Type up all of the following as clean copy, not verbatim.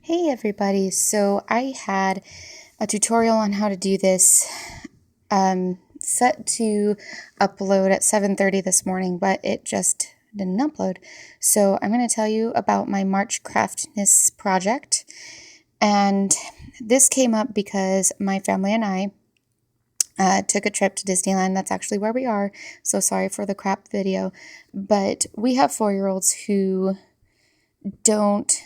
Hey everybody, so I had a tutorial on how to do this set to upload at 7:30 this morning, but it just didn't upload. So I'm going to tell you about my March Craftness project. And this came up because my family and I took a trip to Disneyland. That's actually where we are. So sorry for the crap video. But we have 4-year-olds who don't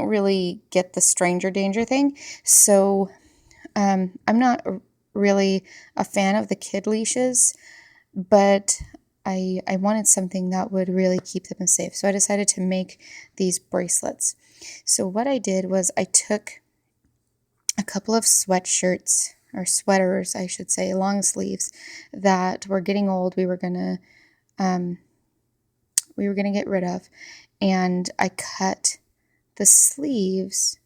really get the stranger danger thing. So I'm not really a fan of the kid leashes, but I wanted something that would really keep them safe. So I decided to make these bracelets. So what I did was I took a couple of sweatshirts, or sweaters, I should say, long sleeves that were getting old. We were gonna get rid of, and I cut the sleeves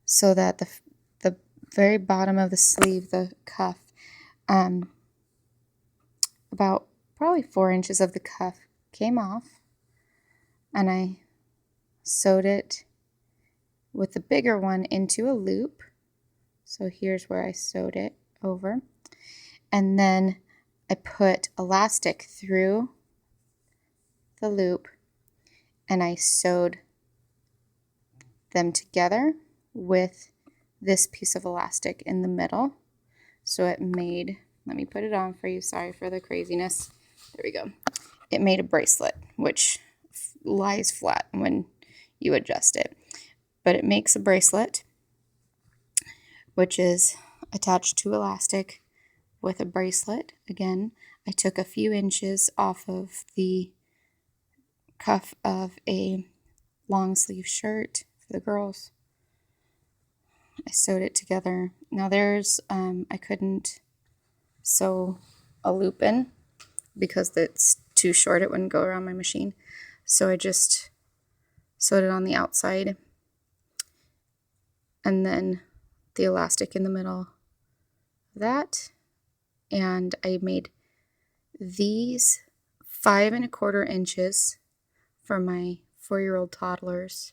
so that the very bottom of the sleeve, the cuff, about probably 4 inches of the cuff came off, and I sewed it with the bigger one into a loop. So here's where I sewed it over, and then I put elastic through the loop, and I sewed them together with this piece of elastic in the middle. So it made, let me put it on for you, sorry for the craziness. There we go. It made a bracelet, which lies flat when you adjust it. But it makes a bracelet, which is attached to elastic with a bracelet. Again, I took a few inches off of the cuff of a long sleeve shirt for the girls. I sewed it together. Now there's, I couldn't sew a loop in because it's too short. It wouldn't go around my machine. So I just sewed it on the outside, and then the elastic in the middle of that. And I made these 5 1/4 inches for my 4-year-old toddlers.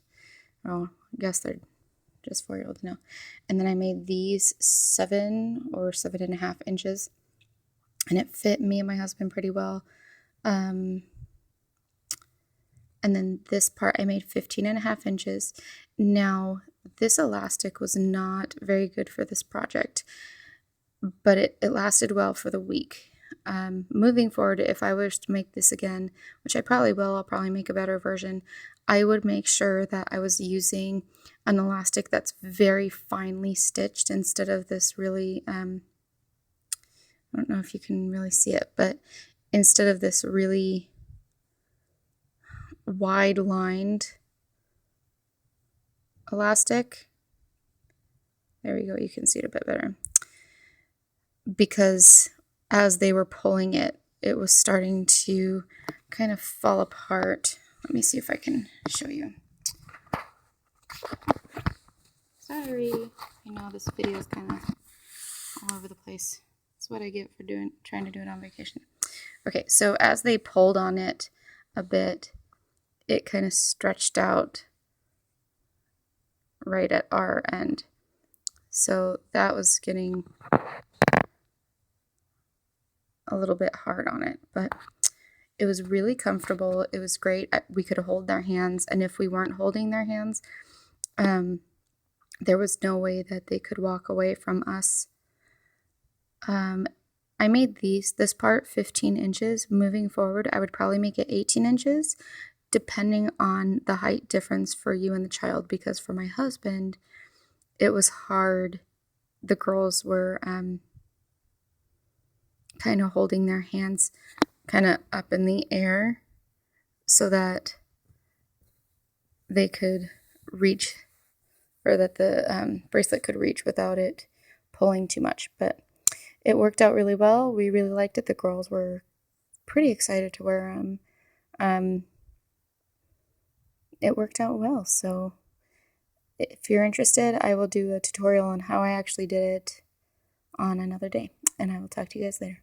Oh, I guess they're just 4-year-olds now. And then I made these 7 or 7.5 inches, and it fit me and my husband pretty well. And then this part I made 15.5 inches. Now this elastic was not very good for this project, but it lasted well for the week. Moving forward, if I wish to make this again, which I probably will, I'll probably make a better version, I would make sure that I was using an elastic that's very finely stitched instead of this really, I don't know if you can really see it, but instead of this really wide lined elastic. There we go, you can see it a bit better. Because as they were pulling it, it was starting to kind of fall apart. Let me see if I can show you. Sorry, I know this video is kind of all over the place. That's what I get for trying to do it on vacation. Okay, so as they pulled on it a bit, it kind of stretched out right at our end. So that was getting a little bit hard on it, but it was really comfortable. It was great. We could hold their hands, and if we weren't holding their hands, there was no way that they could walk away from us. I made this part 15 inches. Moving forward, I would probably make it 18 inches, depending on the height difference for you and the child, because for my husband, it was hard. The girls were kind of holding their hands kind of up in the air so that they could reach, or that the bracelet could reach without it pulling too much. But it worked out really well. We really liked it. The girls were pretty excited to wear them. It worked out well. So if you're interested, I will do a tutorial on how I actually did it on another day, and I will talk to you guys later.